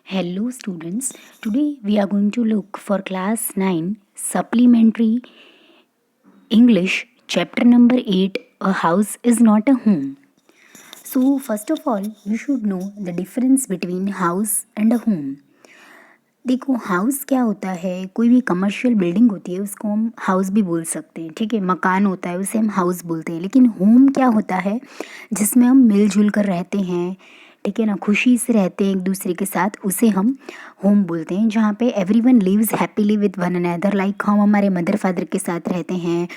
Hello students, today we are going to look for class 9 supplementary English chapter number 8, a house is not a home. So first of all you should know the difference between house and a home. देखो house क्या होता है, कोई भी commercial building होती है उसको हम हाउस भी बोल सकते हैं, ठीक है। मकान होता है उसे हम हाउस बोलते हैं। लेकिन होम क्या होता है, जिसमें हम मिलजुल कर रहते हैं, ठीक है ना, खुशी से रहते हैं एक दूसरे के साथ, उसे हम होम बोलते हैं। जहाँ पे everyone lives happily with one another, like हम हमारे मदर फादर के साथ रहते हैं,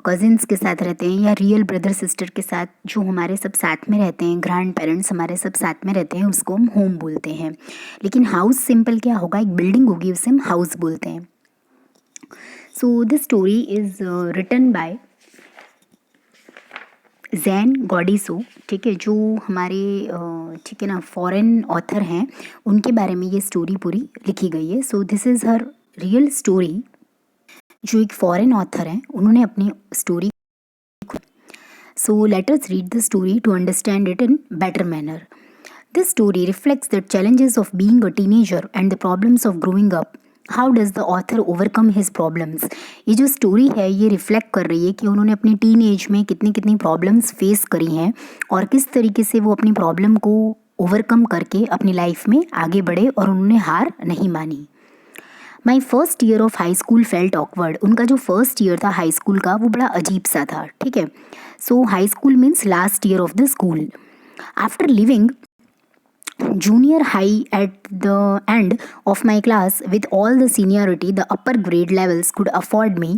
कजिन्स के साथ रहते हैं, या रियल ब्रदर सिस्टर के साथ जो हमारे सब साथ में रहते हैं, ग्रैंड पेरेंट्स हमारे सब साथ में रहते हैं, उसको हम होम बोलते हैं। लेकिन हाउस सिंपल क्या होगा, एक बिल्डिंग होगी उसे हम हाउस बोलते हैं। So this story is written by Jane Godiso, ठीक है, जो हमारे ठीक है ना फॉरेन ऑथर हैं, उनके बारे में ये स्टोरी पूरी लिखी गई है। So this is her real story. जो एक फॉरेन ऑथर हैं उन्होंने अपनी story, so let us read the story to understand it in better manner. This story reflects the challenges of being a teenager and the problems of growing up. How does the author overcome his problems? ये जो story है ये reflect कर रही है कि उन्होंने अपनी टीन एज में कितनी कितनी प्रॉब्लम्स फेस करी हैं और किस तरीके से वो अपनी प्रॉब्लम को ओवरकम करके अपनी लाइफ में आगे बढ़े और उन्होंने हार नहीं मानी. My first year of high school felt awkward. उनका जो फर्स्ट ईयर था हाई स्कूल का वो बड़ा अजीब सा था, ठीक है. So high school means last year of the school. After living junior high at the end of my class with all the seniority the upper grade levels could afford me,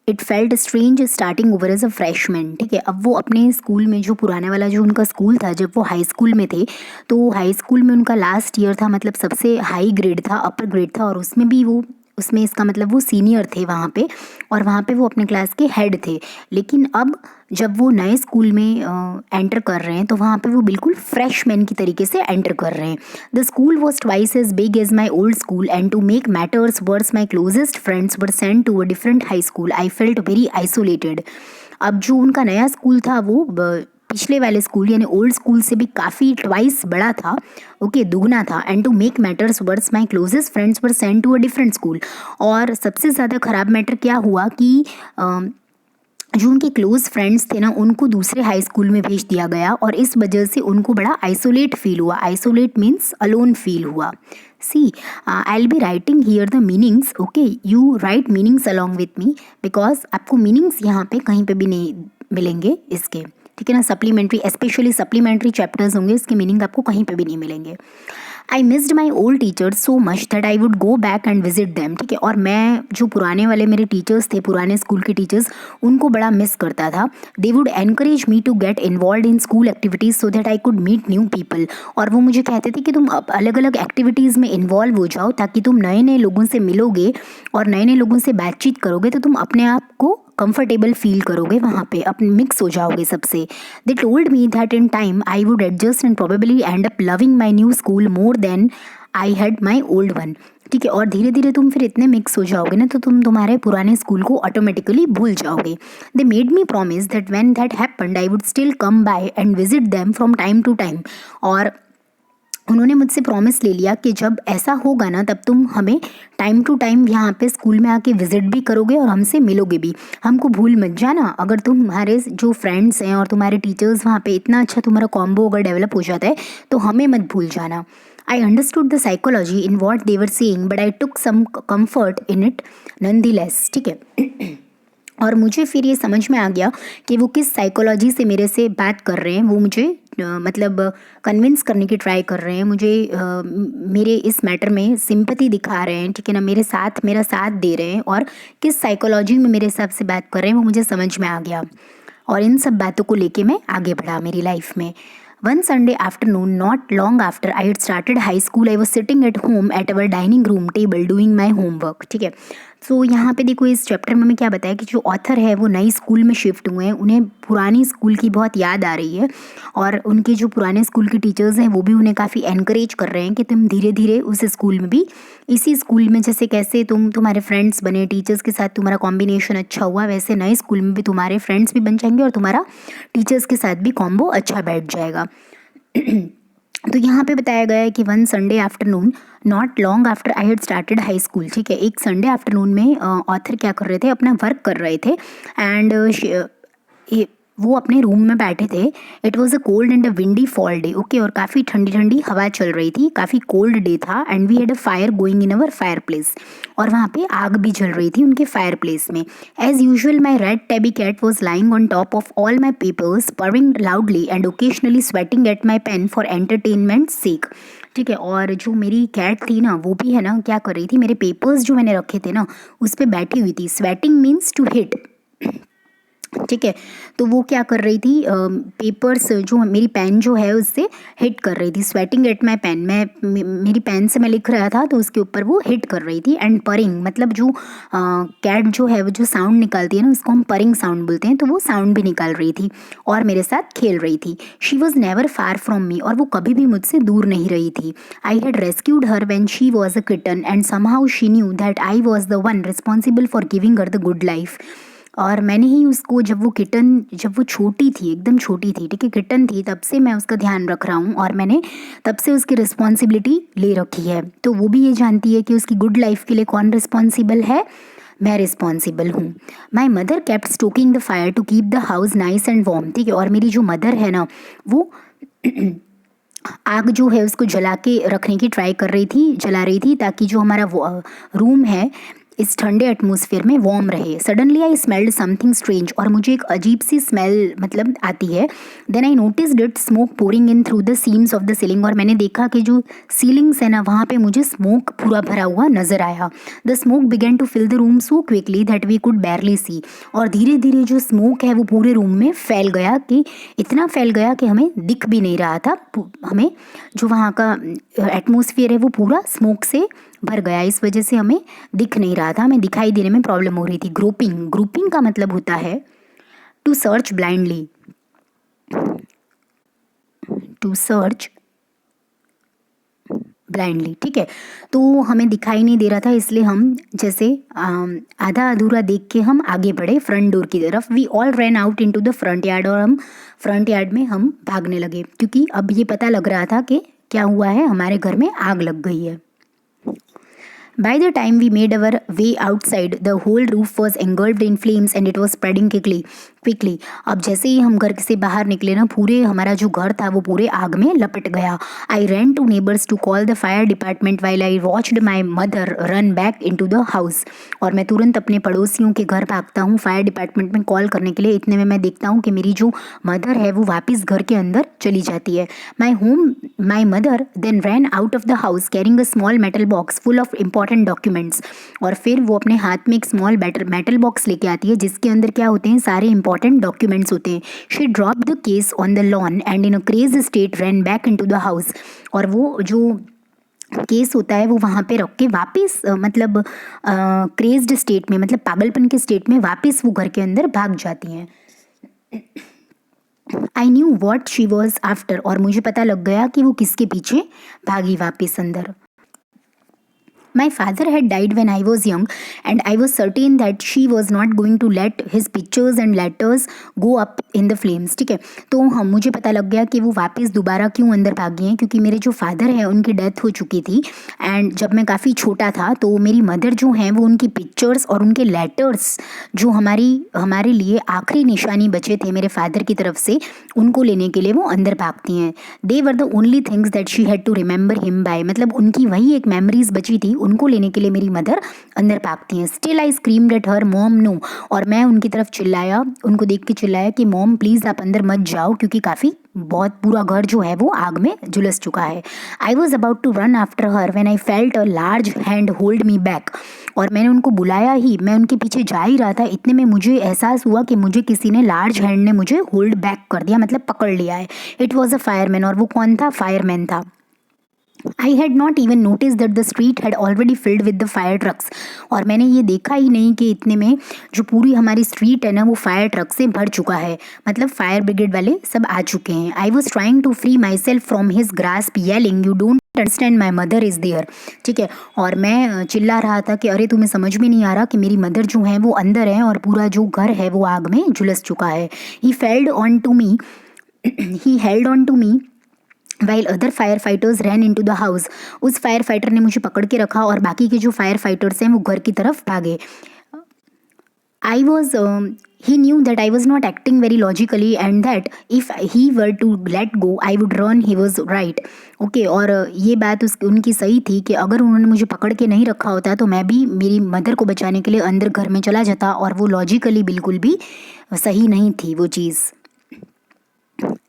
it felt strange starting over as a freshman, ठीक है. अब वो अपने school में, जो पुराने वाला जो उनका स्कूल था, जब वो हाई स्कूल में थे तो हाई स्कूल में उनका लास्ट ईयर था, मतलब सबसे हाई ग्रेड था, अपर ग्रेड था, और उसमें भी वो, उसमें इसका मतलब वो सीनियर थे वहाँ पे, और वहाँ पे वो अपने क्लास के हेड थे. लेकिन अब जब वो नए स्कूल में एंटर कर रहे हैं तो वहाँ पे वो बिल्कुल फ्रेशमैन की तरीके से एंटर कर रहे हैं. The school was twice as big as my old school and to make matters worse my closest friends were sent to a different high school. I felt very isolated. अब जो उनका नया स्कूल था वो पिछले वाले स्कूल यानी old school से भी काफ़ी ट्वाइस बड़ा था, ओके, दुगना था. And to make matters worse my closest friends were sent to a different school. और सबसे ज़्यादा ख़राब मैटर क्या हुआ कि जो उनके क्लोज फ्रेंड्स थे ना, उनको दूसरे हाई स्कूल में भेज दिया गया और इस वजह से उनको बड़ा आइसोलेट फील हुआ. आइसोलेट मीन्स अलोन फील हुआ. See, I will be writing here the meanings, okay, you write meanings along with me, because आपको मीनिंग्स यहाँ पे कहीं पे भी नहीं मिलेंगे इसके, ठीक है ना. सप्लीमेंट्री, स्पेशली सप्लीमेंट्री चैप्टर्स होंगे, इसके मीनिंग आपको कहीं पे भी नहीं मिलेंगे. I missed my old teachers so much that I would go back and visit them, ठीक है. और मैं जो पुराने वाले मेरे टीचर्स थे, पुराने स्कूल के टीचर्स, उनको बड़ा मिस करता था. They would encourage me to get involve in school activities so that I could meet new people. और वो मुझे कहते थे कि तुम अलग अलग एक्टिविटीज़ में इन्वॉल्व हो जाओ ताकि तुम नए नए लोगों से मिलोगे और नए नए लोगों से बातचीत करोगे तो तुम अपने आप को कंफर्टेबल फील करोगे, वहाँ पे अपने मिक्स हो जाओगे सबसे. They told me that in time I would adjust and probably end up loving my new school more than I had my old one, ठीक है. और धीरे धीरे तुम फिर इतने मिक्स हो जाओगे ना तो तुम तुम्हारे पुराने स्कूल को ऑटोमेटिकली भूल जाओगे. They made me promise that when that happened I would still come by and visit them from time to time. और उन्होंने मुझसे प्रॉमिस ले लिया कि जब ऐसा होगा ना तब तुम हमें टाइम टू टाइम यहाँ पे स्कूल में आके विजिट भी करोगे और हमसे मिलोगे भी. हमको भूल मत जाना. अगर तुम्हारे जो फ्रेंड्स हैं और तुम्हारे टीचर्स वहाँ पे इतना अच्छा तुम्हारा कॉम्बो अगर डेवलप हो जाता है तो हमें मत भूल जाना. I understood the psychology in what they were saying but I took some comfort in it nonetheless, ठीक है. और मुझे फिर ये समझ में आ गया कि वो किस साइकोलॉजी से मेरे से बात कर रहे हैं. वो मुझे मतलब कन्विंस करने की ट्राई कर रहे हैं, मुझे मेरे इस मैटर में सिंपैथी दिखा रहे हैं, ठीक है ना, मेरा साथ दे रहे हैं और किस साइकोलॉजी में मेरे हिसाब से बात कर रहे हैं वो मुझे समझ में आ गया. और इन सब बातों को लेके मैं आगे बढ़ा मेरी लाइफ में. One Sunday afternoon, not long after I had started high school, I was sitting at home at our dining room table doing my homework, ठीक है. सो यहाँ पे देखो इस चैप्टर में मैं क्या बताया कि जो ऑथर है वो नई स्कूल में शिफ्ट हुए हैं, उन्हें पुरानी स्कूल की बहुत याद आ रही है और उनके जो पुराने स्कूल के टीचर्स हैं वो भी उन्हें काफ़ी एनकरेज कर रहे हैं कि तुम धीरे धीरे उस स्कूल में भी, इसी स्कूल में जैसे कैसे तुम्हारे फ्रेंड्स बने, टीचर्स के साथ तुम्हारा कॉम्बिनेशन अच्छा हुआ, वैसे नए स्कूल में भी तुम्हारे फ्रेंड्स भी बन जाएंगे और तुम्हारा टीचर्स के साथ भी कॉम्बो अच्छा बैठ जाएगा. तो यहाँ पे बताया गया है कि one Sunday afternoon not long after I had started high school, ठीक है, एक संडे आफ्टरनून में ऑथर क्या कर रहे थे, अपना वर्क कर रहे थे एंड वो अपने रूम में बैठे थे। It was a cold and a windy fall day, okay, और काफ़ी ठंडी ठंडी हवा चल रही थी, काफ़ी कोल्ड डे था and we had a fire going in our fireplace, और वहाँ पे आग भी जल रही थी उनके फायर प्लेस में। As usual my red tabby cat was lying on top of all my papers purring loudly and occasionally swatting at my pen for entertainment सेक, ठीक है। और जो मेरी कैट थी ना, वो भी है ना क्या कर रही थी, मेरे पेपर्स जो मैंने रखे थे ना उस पर बैठी हुई थी। स्वेटिंग मीन्स टू हिट, ठीक है, तो वो क्या कर रही थी, पेपर्स जो मेरी पेन जो है उससे हिट कर रही थी। स्वेटिंग एट माई पेन, मेरी पेन से मैं लिख रहा था तो उसके ऊपर वो हिट कर रही थी। एंड परिंग मतलब जो कैट जो है वो जो साउंड निकालती है ना उसको हम परिंग साउंड बोलते हैं, तो वो साउंड भी निकाल रही थी और मेरे साथ खेल रही थी। She was never far from me, और वो कभी भी मुझसे दूर नहीं रही थी। I had rescued her when she was a kitten and somehow she knew that I was the one responsible for giving her the good life. और मैंने ही उसको जब वो छोटी थी, एकदम छोटी थी, ठीक है, किटन थी, तब से मैं उसका ध्यान रख रहा हूँ और मैंने तब से उसकी रिस्पॉन्सिबिलिटी ले रखी है। तो वो भी ये जानती है कि उसकी गुड लाइफ के लिए कौन रिस्पॉन्सिबल है, मैं रिस्पॉन्सिबल हूँ। My mother kept stoking the fire to keep the house nice and warm, ठीक है, और मेरी जो मदर है ना वो आग जो है उसको जला के रखने की ट्राई कर रही थी, जला रही थी, ताकि जो हमारा रूम है इस ठंडे एटमॉस्फेयर में वार्म रहे। Suddenly I smelled something strange, और मुझे एक अजीब सी स्मेल मतलब आती है। Then I noticed it smoke pouring in through the seams of the ceiling, और मैंने देखा कि जो सीलिंग्स है ना वहाँ पे मुझे स्मोक पूरा भरा हुआ नजर आया। The smoke began to fill the room so quickly that we could barely see, और धीरे धीरे जो स्मोक है वो पूरे रूम में फैल गया, कि इतना फैल गया कि हमें दिख भी नहीं रहा था। हमें जो वहाँ का एटमॉस्फेयर है वो पूरा स्मोक से भर गया, इस वजह से हमें दिख नहीं रहा था, हमें दिखाई देने में प्रॉब्लम हो रही थी। ग्रुपिंग, ग्रुपिंग का मतलब होता है to search blindly, to search blindly, ठीक है। तो हमें दिखाई नहीं दे रहा था, इसलिए हम जैसे आधा अधूरा देख के हम आगे बढ़े फ्रंट डोर की तरफ। We all ran out into the front yard, और हम फ्रंट यार्ड में हम भागने लगे, क्योंकि अब ये पता लग रहा था कि क्या हुआ है, हमारे घर में आग लग गई है। By the time we made our way outside, the whole roof was engulfed in flames and it was spreading quickly. अब जैसे ही हम घर से बाहर निकले ना, पूरे हमारा जो घर था वो पूरे आग में लपट गया। I ran to neighbors to call the fire department while I watched my mother run back into the house. और मैं तुरंत अपने पड़ोसियों के घर भागता हूँ फायर डिपार्टमेंट में कॉल करने के लिए। इतने में मैं देखता हूँ कि मेरी जो मदर है वो वापस घर के अंदर चली जाती है। My mother then ran out of the house carrying a small metal box full of important documents, और फिर वो अपने हाथ में एक स्मॉल मेटल बॉक्स लेके आती है जिसके अंदर क्या होते हैं, सारे इंपॉर्टेंट डॉक्यूमेंट्स होते हैं। She drop the case on the lawn and in a craze state run back into the house, और वो जो केस होता है वो वहाँ पे रख के वापस मतलब क्रेज्ड स्टेट में, मतलब पागलपन के स्टेट में वापस वो घर के अंदर भाग जाती हैं। I knew what she was after, और मुझे पता लग गया कि वो किसके पीछे भागी वापस अंदर। My father had died when I was young and I was certain that she was not going to let his pictures and letters go up in the flames, ठीक है। तो हम मुझे पता लग गया कि वो वापस दोबारा क्यों अंदर भागी हैं, क्योंकि मेरे जो फादर हैं उनकी डेथ हो चुकी थी एंड जब मैं काफ़ी छोटा था, तो मेरी मदर जो हैं वो उनकी पिक्चर्स और उनके लेटर्स जो हमारे लिए आखिरी निशानी बचे थे मेरे फादर की तरफ से, उनको लेने के लिए वो अंदर भागती हैं। They were the only things that she had to remember him by, मतलब उनकी वही एक मेमोरीज बची थी, उनको लेने के लिए मेरी मदर अंदर भागती हैं। Still I screamed at her mom no, और मैं उनकी तरफ चिल्लाया, उनको देख के चिल्लाया कि मॉम प्लीज़ आप अंदर मत जाओ, क्योंकि काफ़ी बहुत पूरा घर जो है वो आग में झुलस चुका है। I was about to run after her when I felt a large hand hold me back, और मैंने उनको बुलाया ही, मैं उनके पीछे जा ही रहा था, इतने में मुझे एहसास हुआ कि मुझे किसी ने लार्ज हैंड ने मुझे होल्ड बैक कर दिया, मतलब पकड़ लिया है। इट वॉज अ फायरमैन, और वो कौन था, फायरमैन था। आई had not even notice that the street had already filled with the fire trucks, और मैंने ये देखा ही नहीं कि इतने में जो पूरी हमारी स्ट्रीट है ना वो फायर ट्रक से भर चुका है, मतलब फायर ब्रिगेड वाले सब आ चुके हैं। I was trying to free my self from his grasp yelling you don't understand my mother is there, ठीक है, और मैं चिल्ला रहा था कि अरे तुम्हें समझ में नहीं आ रहा कि मेरी मदर जो है वो अंदर है और पूरा जो घर है वो आग में झुलस चुका है। He held on to me while other fire fighters ran in to the house. उस फायर फाइटर ने मुझे पकड़ के रखा और बाकी के जो फायर फाइटर्स हैं वो घर की तरफ भागे। I was, he knew that I was not acting very logically and that if he were to let go, I would run. He was right. Okay, और ये बात उनकी सही थी कि अगर उन्होंने मुझे पकड़ के नहीं रखा होता तो मैं भी मेरी मदर को बचाने के लिए अंदर घर में चला जाता, और वो लॉजिकली बिल्कुल भी सही नहीं थी वो चीज़।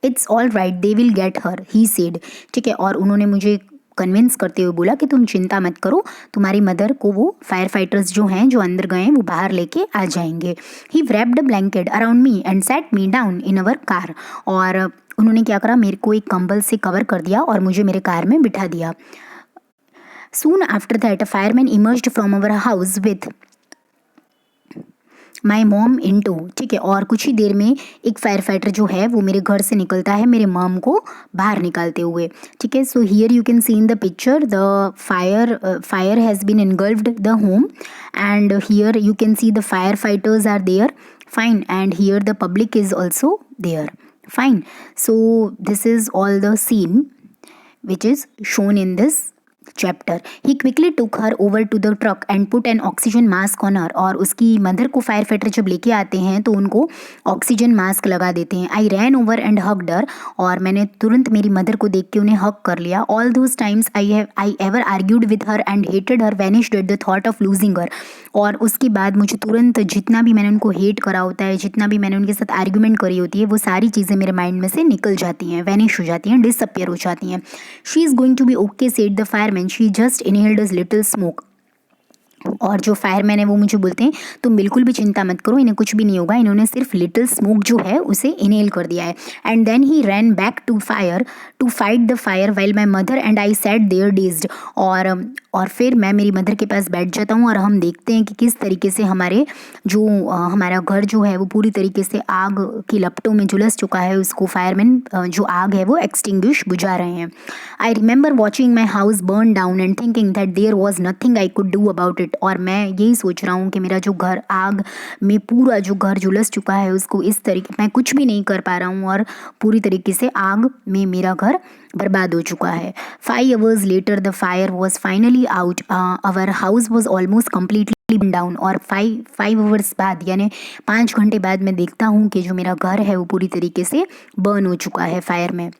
It's all right, they will get her, he said. ठीक है, और उन्होंने मुझे कन्विंस करते हुए बोला कि तुम चिंता मत करो, तुम्हारी मदर को वो फायर फाइटर्स जो हैं जो अंदर गए हैं वो बाहर लेके आ जाएंगे। ही wrapped a blanket around me and sat me down in our car। और उन्होंने क्या करा, मेरे को एक कंबल से कवर कर दिया और मुझे मेरे कार में बिठा दिया। Soon after that, a fireman emerged from our house with my mom in tow. ठीक है, और कुछ ही देर में एक फायर फाइटर जो है वो मेरे घर से निकलता है मेरे मॉम को बाहर निकालते हुए। ठीक है, so here you can see in the picture the fire has been engulfed the home and here you can see the fire fighters are there, fine, and here the public is also there, fine. So this is all the scene which is shown in this chapter. He quickly took her over to the truck and put an oxygen mask on her। और उसकी mother को fire fighter जब लेके आते हैं तो उनको oxygen mask लगा देते हैं। आई रैन ओवर एंड हग्ड हर। और मैंने तुरंत मेरी मदर को देख के उन्हें हक कर लिया। All those times I ever argued with her and hated her vanished at the thought of losing her. और उसके बाद मुझे तुरंत जितना भी मैंने उनको हेट करा होता है, जितना भी मैंने उनके साथ आर्ग्यूमेंट करी होती है, वो सारी चीज़ें मेरे माइंड में से निकल जाती हैं, वैनिश हो जाती हैं, डिसअपियर हो जाती हैं। She is going to be okay said the fireman, she just inhaled a little smoke. और जो फायरमैन है वो मुझे बोलते हैं तुम बिल्कुल भी चिंता मत करो, इन्हें कुछ भी नहीं होगा, इन्होंने सिर्फ लिटिल स्मोक जो है उसे इनहेल कर दिया है। And then he ran back to fire to fight the fire while my mother and I sat there dazed. और फिर मैं मेरी मदर के पास बैठ जाता हूँ और हम देखते हैं कि किस तरीके से हमारा घर जो है वो पूरी तरीके से आग की लपटों में झुलस चुका है। उसको फायरमैन जो आग है वो एक्सटिंग्विश बुझा रहे हैं। I remember watching my house burn down and thinking that there was nothing I could do about it. और मैं यही सोच रहा हूँ कि मेरा जो घर आग में पूरा जो घर झुलस चुका है उसको इस तरीके मैं कुछ भी नहीं कर पा रहा हूँ और पूरी तरीके से आग में मेरा घर बर्बाद हो चुका है। 5 hours later the fire was finally out, our house was almost completely burned down। और 5 hours बाद यानी 5 घंटे बाद मैं देखता हूँ कि जो मेरा घर है वो पूरी तरीके से बर्न हो चुका है फायर में।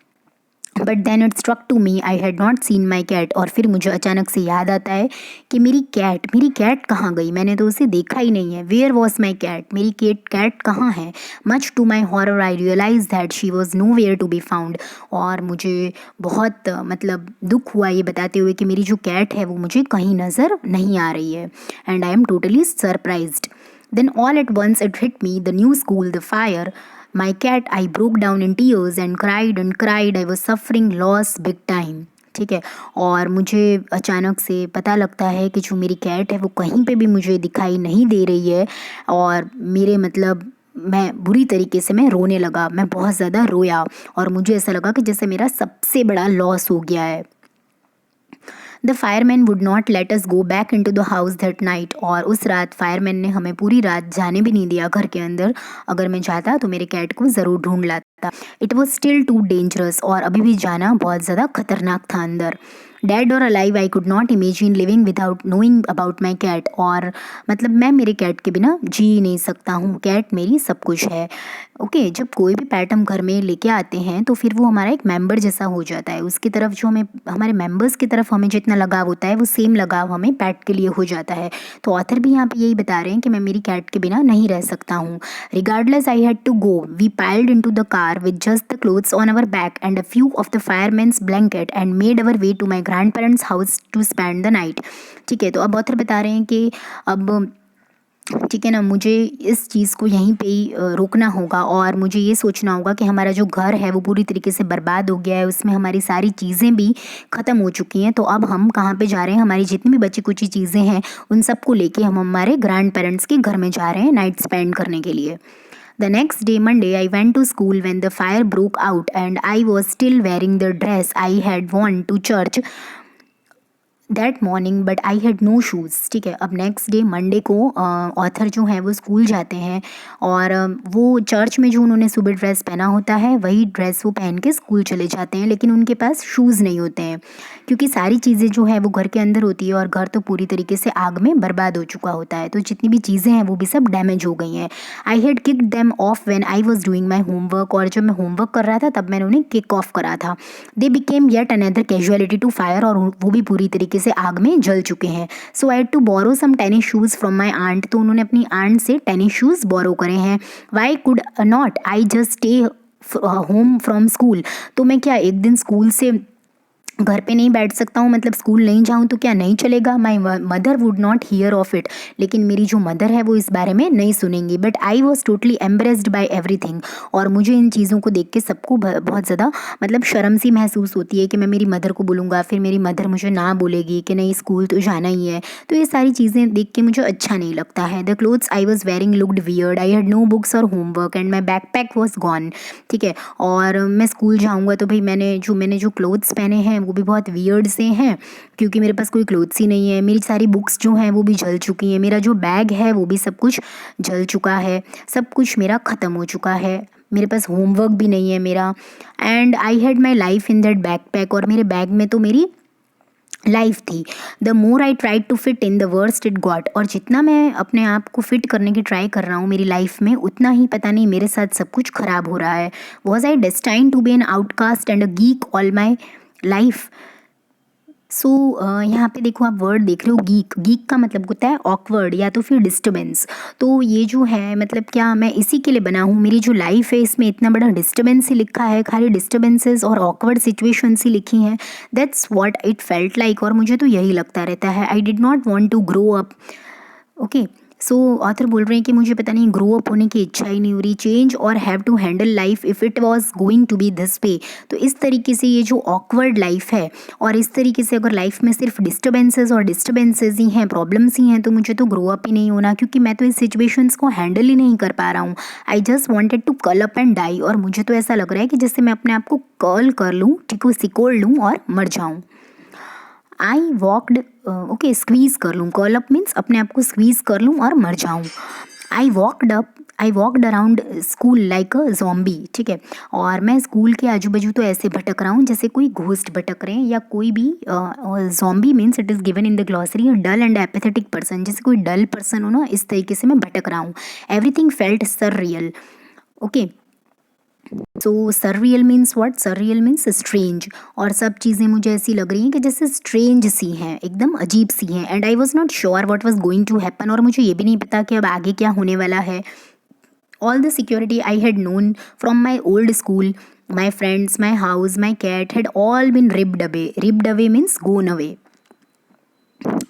But then it struck to me I had not seen my cat. और फिर मुझे अचानक से याद आता है कि मेरी कैट कहाँ गई, मैंने तो उसे देखा ही नहीं है। वेयर वॉज माई कैट, मेरी कैट कहाँ है। Much to my horror I realize that she was nowhere to be found. और मुझे बहुत दुख हुआ ये बताते हुए कि मेरी जो कैट है वो मुझे कहीं नज़र नहीं आ रही है। And I am totally surprised. Then all at once it hit me, the new school, the fire, my cat, I broke down in tears and cried, I was suffering loss big time। ठीक है, और मुझे अचानक से पता लगता है कि जो मेरी कैट है वो कहीं पे भी मुझे दिखाई नहीं दे रही है। और मैं बुरी तरीके से मैं रोने लगा, मैं बहुत ज़्यादा रोया और मुझे ऐसा लगा कि जैसे मेरा सबसे बड़ा लॉस हो गया है। The fireman would not let us go back in to the house that night. और उस रात फायरमैन ने हमें पूरी रात जाने भी नहीं दिया घर के अंदर। अगर मैं जाता तो मेरे कैट को ज़रूर ढूंढ लाता। It was still too dangerous, और अभी भी जाना बहुत ज़्यादा खतरनाक था अंदर। डेड और alive I could not imagine living without knowing about my cat. और मैं मेरे कैट के बिना जी नहीं सकता हूँ, कैट मेरी सब कुछ है। ओके, जब कोई भी पेट हम घर में लेके आते हैं तो फिर वो हमारा एक मेंबर जैसा हो जाता है। उसकी तरफ जो हमें हमारे मेंबर्स की तरफ हमें जितना लगाव होता है वो सेम लगाव हमें पेट के लिए हो जाता है। तो ऑथर भी यहाँ पे यही बता रहे हैं कि मैं मेरी कैट के बिना नहीं रह सकता हूँ। Regardless I had to go, we piled into the car with just the clothes on our back and a few of the fireman's blankets and made our way to my grandparents house to spend the night. ठीक है, तो अब author बता रहे हैं कि अब ठीक है ना, मुझे इस चीज़ को यहीं पे ही रोकना होगा और मुझे ये सोचना होगा कि हमारा जो घर है वो पूरी तरीके से बर्बाद हो गया है, उसमें हमारी सारी चीज़ें भी ख़त्म हो चुकी हैं। तो अब हम कहाँ पे जा रहे हैं, हमारी जितनी भी बची कुची चीज़ें हैं उन सबको लेके हम हमारे ग्रैंड पेरेंट्स के घर में जा रहे हैं नाइट स्पेंड करने के लिए। The next day, Monday, I went to school when the fire broke out and I was still wearing the dress I had worn to church that morning but I had no shoes. ठीक है, अब next day Monday को author जो है वो school जाते हैं और वो चर्च में जो उन्होंने सुबह ड्रेस पहना होता है वही ड्रेस वो पहन के स्कूल चले जाते हैं, लेकिन उनके पास शूज़ नहीं होते हैं क्योंकि सारी चीज़ें जो है वो घर के अंदर होती है और घर तो पूरी तरीके से आग में बर्बाद हो चुका होता है, तो जितनी भी चीज़ें हैं वो भी सब डैमेज हो गई हैं। I had kicked them of when I was doing my homework, और जब मैं होमवर्क कर रहा था तब मैंने उन्हें किक ऑफ करा था। They became yet another casualty to fire, और वो भी पूरी तरीके से आग में जल चुके हैं। So I had to borrow some tennis shoes from my aunt, तो उन्होंने अपनी आंट से टेनिस शूज़ बोरो करे हैं। Y could not I just stay home from school, तो मैं क्या एक दिन स्कूल से घर पे नहीं बैठ सकता हूँ, मतलब स्कूल नहीं जाऊँ तो क्या नहीं चलेगा? My mother would not here of it, लेकिन मेरी जो मदर है वो इस बारे में नहीं सुनेंगी। But I was totally embarrassed by everything, और मुझे इन चीज़ों को देख के सबको बहुत ज़्यादा मतलब शर्म सी महसूस होती है कि मैं मेरी मदर को बोलूँगा, फिर मेरी मदर मुझे ना बोलेगी कि नहीं स्कूल तो जाना ही है, तो ये सारी चीज़ें देख के मुझे अच्छा नहीं लगता है। The clothes I was wearing looked weird, I had no books और homework and my backpack was gone. ठीक है, और मैं स्कूल जाऊँगा तो भाई मैंने जो क्लोथ्स पहने हैं वो भी बहुत वियर्ड से हैं क्योंकि मेरे पास कोई क्लोथ्स ही नहीं है। मेरी सारी बुक्स जो हैं वो भी जल चुकी हैं, मेरा जो बैग है वो भी सब कुछ जल चुका है, सब कुछ मेरा ख़त्म हो चुका है, मेरे पास होमवर्क भी नहीं है मेरा। And I had my life in that backpack, और मेरे बैग में तो मेरी लाइफ थी। The more I try to fit in the worst it got, और जितना मैं अपने आप को फिट करने की ट्राई कर रहा हूँ मेरी लाइफ में, उतना ही पता नहीं मेरे साथ सब कुछ ख़राब हो रहा है। Was I destined to be an outcast and a geek all my life? सो यहाँ पे देखो आप वर्ड देख रहे हो गीक। गीक का मतलब होता है ऑकवर्ड या तो फिर डिस्टर्बेंस। तो ये जो है मतलब क्या मैं इसी के लिए बना हूँ? मेरी जो लाइफ है इसमें इतना बड़ा डिस्टर्बेंस ही लिखा है, खाली डिस्टर्बेंसेस और ऑकवर्ड सिचुएशंस ही लिखी हैं। That's what it felt like, और मुझे तो यही लगता रहता है। I did not want to grow up. Okay, so author बोल रहे हैं कि मुझे पता नहीं ग्रो अप होने की इच्छा ही नहीं हो रही। चेंज और have to handle life if it was going to be this way. तो इस तरीके से ये जो ऑकवर्ड लाइफ है, और इस तरीके से अगर लाइफ में सिर्फ डिस्टर्बेंसेस ही हैं, प्रॉब्लम्स ही हैं, तो मुझे तो ग्रो अप ही नहीं होना, क्योंकि मैं तो इस सिचुएशंस को हैंडल ही नहीं कर पा रहा हूँ। I just wanted to curl up and die, और मुझे तो ऐसा लग रहा है कि जैसे मैं अपने आप को कर्ल कर लूँ, ठीक है, सिकोड़ लूँ और मर जाऊँ। आई वॉकड, ओके, स्क्वीज़ कर लूँ, कर्ल अप मीन्स अपने आप को स्क्वीज़ कर लूँ और मर जाऊँ। I walked around school like a zombie. ठीक है, और मैं स्कूल के आजू बाजू तो ऐसे भटक रहा हूँ जैसे कोई घोस्ट भटक रहे हैं, या कोई भी zombie means it is given in the glossary dull and apathetic person, जैसे कोई डल पर्सन हो ना, इस तरीके से मैं भटक रहा हूँ। Everything felt surreal. Okay, so surreal means what? Surreal means strange, और सब चीज़ें मुझे ऐसी लग रही हैं कि जैसे स्ट्रेंज सी हैं, एकदम अजीब सी हैं। And I was not sure what was going to happen, और मुझे ये भी नहीं पता कि अब आगे क्या होने वाला है। All the security I had known from my old school, my friends, my house, my cat had all been ripped away. Ripped away means gone away.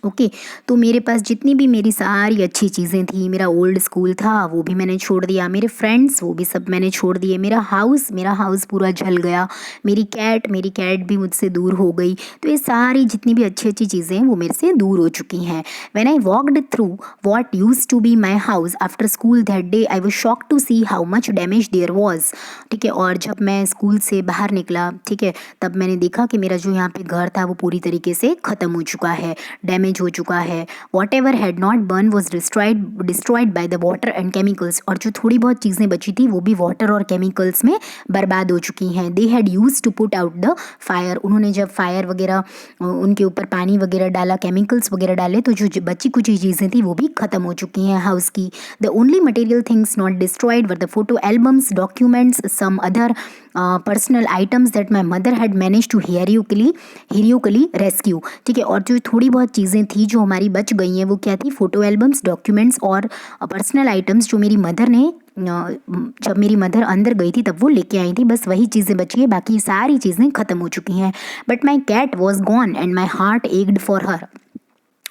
Okay, तो मेरे पास जितनी भी मेरी सारी अच्छी चीज़ें थी, मेरा ओल्ड स्कूल था वो भी मैंने छोड़ दिया, मेरे फ्रेंड्स वो भी सब मैंने छोड़ दिए, मेरा हाउस पूरा जल गया, मेरी कैट भी मुझसे दूर हो गई। तो ये सारी जितनी भी अच्छी अच्छी चीज़ें हैं वो मेरे से दूर हो चुकी हैं। When I walked through what used to be my house after school that day, I was shock to see how much damage there was. ठीक है, और जब मैं स्कूल से बाहर निकला, ठीक है, तब मैंने देखा कि मेरा जो यहाँ पे घर था वो पूरी तरीके से ख़त्म हो चुका है, डैमेज हो चुका है। What ever had not burn was destroyed by the water and chemicals, और जो थोड़ी बहुत चीज़ें बची थी वो भी वाटर और केमिकल्स में बर्बाद हो चुकी हैं। They had used to put out the fire, उन्होंने जब फायर वगैरह उनके ऊपर पानी वगैरह डाला, केमिकल्स वगैरह डाले, तो जो बची कुछ चीज़ें थी वो भी ख़त्म हो चुकी हैं हाउस की। The only material things not destroyed were the photo albums, documents, some other personal items that my mother had manage to heroically rescue. ठीक है, और जो थोड़ी बहुत चीज़ें थी जो हमारी बच गई हैं वो क्या थी? फोटो एल्बम्स, डॉक्यूमेंट्स और पर्सनल आइटम्स, जो मेरी मदर ने जब मेरी मदर अंदर गई थी तब वो लेके आई थी, बस वही चीज़ें बची है, बाकी सारी चीज़ें ख़त्म हो चुकी हैं। But my cat was gone and my heart ached for her,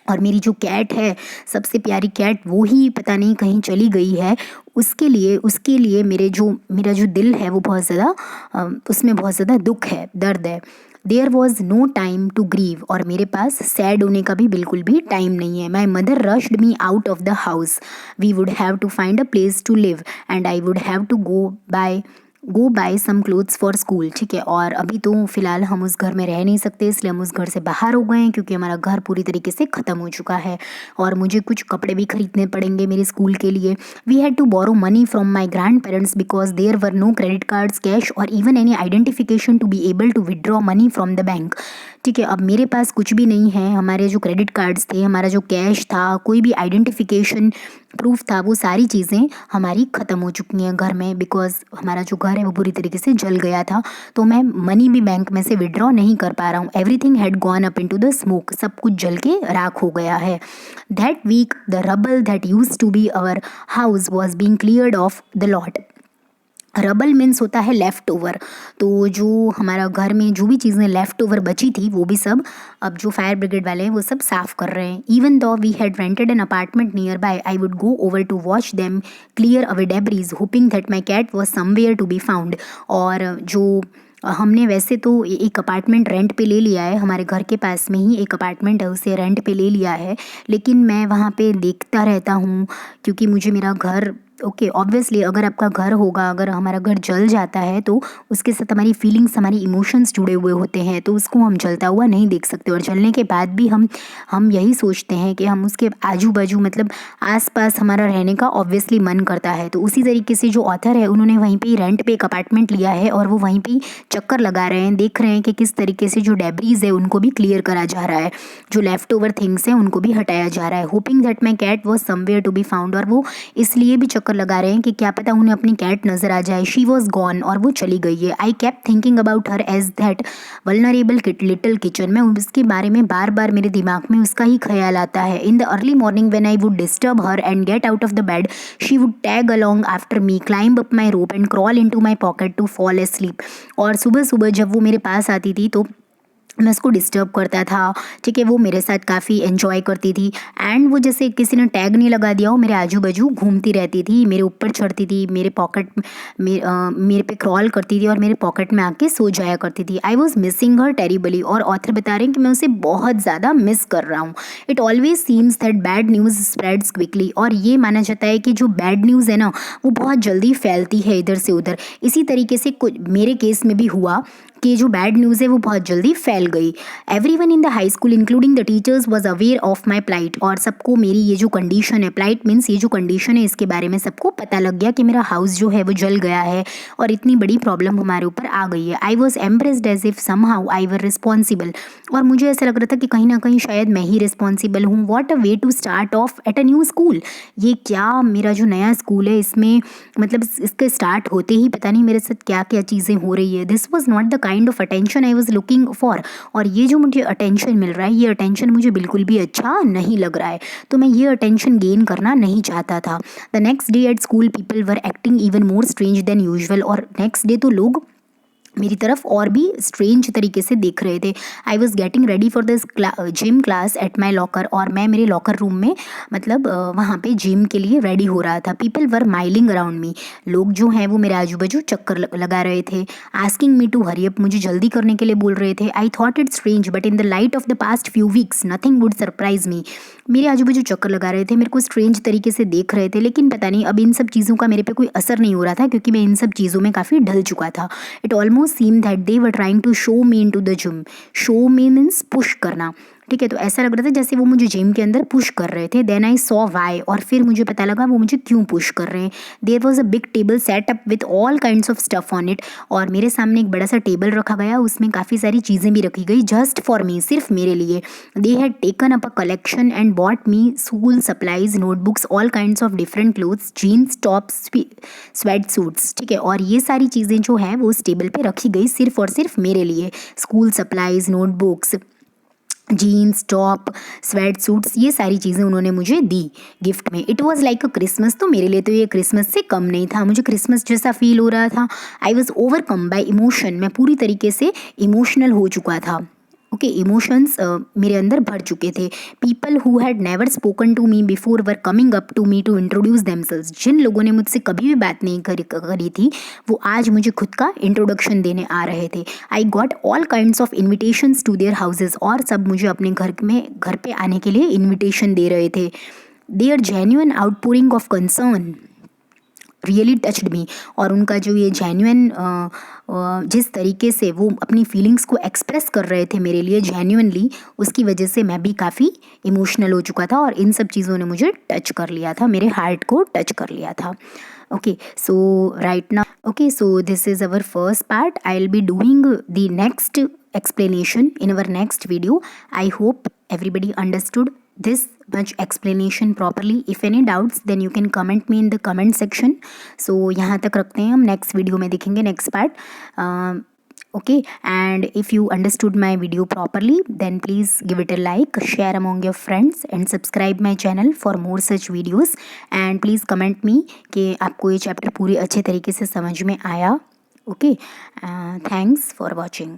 और मेरी जो कैट है, सबसे प्यारी कैट, वो ही पता नहीं कहीं चली गई है। उसके लिए मेरा जो दिल है वो बहुत ज़्यादा, उसमें बहुत ज़्यादा दुख है, दर्द है। There was no time to grieve, और मेरे पास सैड होने का भी बिल्कुल भी टाइम नहीं है। My mother rushed me out of the house, we would have to find a place to live and I would have to go buy go buy some clothes for school, ठीक है। और अभी तो फ़िलहाल हम उस घर में रह नहीं सकते, इसलिए हम उस घर से बाहर हो गए हैं क्योंकि हमारा घर पूरी तरीके से ख़त्म हो चुका है और मुझे कुछ कपड़े भी खरीदने पड़ेंगे मेरे स्कूल के लिए। We had to borrow money from my grandparents because there were no credit cards, cash और even any identification to be able to withdraw money from the bank, ठीक है। अब मेरे पास कुछ भी नहीं है, हमारे जो क्रेडिट कार्ड्स थे, हमारा जो कैश था, कोई भी आइडेंटिफिकेशन प्रूफ था, वो सारी चीज़ें हमारी ख़त्म हो चुकी हैं घर में बिकॉज हमारा जो घर है वो पूरी तरीके से जल गया था। तो मैं मनी भी बैंक में से विड्रॉ नहीं कर पा रहा हूँ। Everything had gone up into the smoke, सब कुछ जल के राख हो गया है। That week the rubble that used to be our house was being cleared off the lot. Rubble means होता है लेफ़्ट ओवर, तो जो हमारा घर में जो भी चीज़ें लेफ़्ट ओवर बची थी वो भी सब अब जो फायर ब्रिगेड वाले हैं वो सब साफ़ कर रहे हैं। Even though we had rented an apartment nearby, I would go over to watch them clear away debris hoping that my cat was somewhere to be found. और जो हमने वैसे तो एक अपार्टमेंट रेंट पे ले लिया है, हमारे घर के पास में ही एक अपार्टमेंट है, उसे रेंट पे ले लिया है, लेकिन मैं वहाँ पे देखता रहता हूँ क्योंकि मुझे मेरा घर ओके ऑब्वियसली अगर आपका घर होगा, अगर हमारा घर जल जाता है तो उसके साथ हमारी फीलिंग्स, हमारी इमोशंस जुड़े हुए होते हैं, तो उसको हम जलता हुआ नहीं देख सकते। और जलने के बाद भी हम यही सोचते हैं कि हम उसके आजू बाजू मतलब आसपास हमारा रहने का ऑब्वियसली मन करता है। तो उसी तरीके से जो ऑथर है उन्होंने वहीं पे रेंट पे एक अपार्टमेंट लिया है और वो वहीं पे चक्कर लगा रहे हैं, देख रहे हैं कि किस तरीके से जो डेब्रीज है उनको भी क्लियर करा जा रहा है, जो लेफ्ट ओवर थिंग्स हैं उनको भी हटाया जा रहा है। Hoping that my cat was somewhere to be found, और वो इसलिए भी चक्कर लगा रहे हैं कि क्या पता उन्हें अपनी कैट नजर आ जाए। शी वॉज गॉन, और वो चली गई है। I kept thinking about her as that vulnerable little kitten, में उसके बारे में बार बार मेरे दिमाग में उसका ही ख्याल आता है। In the early morning when I would disturb her and get out of the bed, she would tag along after me, climb up my robe and crawl into my pocket to fall asleep. और सुबह सुबह जब वो मेरे पास आती थी तो मैं उसको डिस्टर्ब करता था, ठीक है। वो मेरे साथ काफ़ी एंजॉय करती थी एंड वो जैसे किसी ने टैग नहीं लगा दिया हो, मेरे आजू बाजू घूमती रहती थी, मेरे ऊपर चढ़ती थी, मेरे पॉकेट में मेरे पे क्रॉल करती थी और मेरे पॉकेट में आके सो जाया करती थी। I was missing her terribly, और ऑथर बता रहे हैं कि मैं उसे बहुत ज़्यादा मिस कर रहा हूँ। It always seems that bad news spreads quickly, और ये माना जाता है कि जो बैड न्यूज़ है ना वो बहुत जल्दी फैलती है इधर से उधर। इसी तरीके से कुछ मेरे केस में भी हुआ कि जो बैड न्यूज़ है वो बहुत जल्दी फैल गई। Everyone in the high school including the teachers was aware of my plight, और सबको मेरी ये जो कंडीशन है, प्लाइट मीन्स ये जो कंडीशन है, इसके बारे में सबको पता लग गया कि मेरा हाउस जो है वो जल गया है और इतनी बड़ी प्रॉब्लम हमारे ऊपर आ गई है। I was embarrassed as if somehow I were responsible, और मुझे ऐसा लग रहा था कि कहीं ना कहीं शायद मैं ही रिस्पॉन्सिबल हूँ। What a way to start off at a new school, ये क्या मेरा जो नया स्कूल है इसमें मतलब इसके स्टार्ट होते ही पता नहीं मेरे साथ क्या क्या चीज़ें हो रही है। This was not the kind of attention I was looking for, और ये जो मुझे अटेंशन मिल रहा है ये अटेंशन मुझे बिल्कुल भी अच्छा नहीं लग रहा है, तो मैं ये अटेंशन गेन करना नहीं चाहता था। The next day at school people were acting even more strange than usual, और नेक्स्ट डे तो लोग मेरी तरफ और भी स्ट्रेंज तरीके से देख रहे थे। I was getting ready for this gym class at my locker, और मैं मेरे लॉकर रूम में मतलब वहाँ पे जिम के लिए रेडी हो रहा था। People were milling around me, लोग जो हैं वो मेरे आजू बाजू चक्कर लगा रहे थे। Asking me to hurry up, मुझे जल्दी करने के लिए बोल रहे थे। I thought it strange but in the light of the past few weeks nothing would surprise me, मेरे आजू बाजू चक्कर लगा रहे थे, मेरे को स्ट्रेंज तरीके से देख रहे थे, लेकिन पता नहीं अब इन सब चीज़ों का मेरे पे कोई असर नहीं हो रहा था क्योंकि मैं इन सब चीज़ों में काफ़ी ढल चुका था। It almost seem that they were trying to shove me in to the gym, shove me means push करना, ठीक है। तो ऐसा लग रहा था जैसे वो मुझे जिम के अंदर पुश कर रहे थे। देन आई सॉ वाई, और फिर मुझे पता लगा वो मुझे क्यों पुश कर रहे हैं। There was a big table set up with all kinds of stuff on it, और मेरे सामने एक बड़ा सा टेबल रखा गया, उसमें काफ़ी सारी चीज़ें भी रखी गई जस्ट फॉर मी, सिर्फ मेरे लिए। They had taken up a collection and bought me school supplies, notebooks, all kinds of different clothes, jeans, tops, sweat suits, ठीक है। और ये सारी चीज़ें जो है वो उस टेबल पे रखी गई सिर्फ और सिर्फ मेरे लिए। School supplies, notebooks, jeans, top, sweat suits, ये सारी चीज़ें उन्होंने मुझे दी गिफ्ट में। It was like a Christmas, तो मेरे लिए तो ये क्रिसमस से कम नहीं था, मुझे क्रिसमस जैसा फील हो रहा था। I was overcome bye emotion, मैं पूरी तरीके से इमोशनल हो चुका था। ओके, इमोशंस मेरे अंदर भर चुके थे। People who had never spoken to me before were coming up to me to introduce themselves, जिन लोगों ने मुझसे कभी भी बात नहीं करी थी वो आज मुझे खुद का इंट्रोडक्शन देने आ रहे थे। I got all kinds of invitations to their houses, और सब मुझे अपने घर पे आने के लिए इन्विटेशन दे रहे थे। Their genuine outpouring of concern really touched me, और उनका जो ये जेन्युइन जिस तरीके से वो अपनी फीलिंग्स को एक्सप्रेस कर रहे थे मेरे लिए जेन्युइनली, उसकी वजह से मैं भी काफ़ी इमोशनल हो चुका था और इन सब चीज़ों ने मुझे टच कर लिया था, मेरे हार्ट को टच कर लिया था. Okay, so right now, okay, so this is our first part. I'll be doing the next explanation in our next video. I hope everybody understood this much explanation properly. If any doubts, then you can comment me in the comment section. So यहाँ तक रखते हैं, हम next video में देखेंगे next part. Okay, and if you understood my video properly, then please give it a like, share among your friends and subscribe my channel for more such videos. And please comment me कि आपको ये chapter पूरी अच्छे तरीके से समझ में आया. Okay, thanks for watching.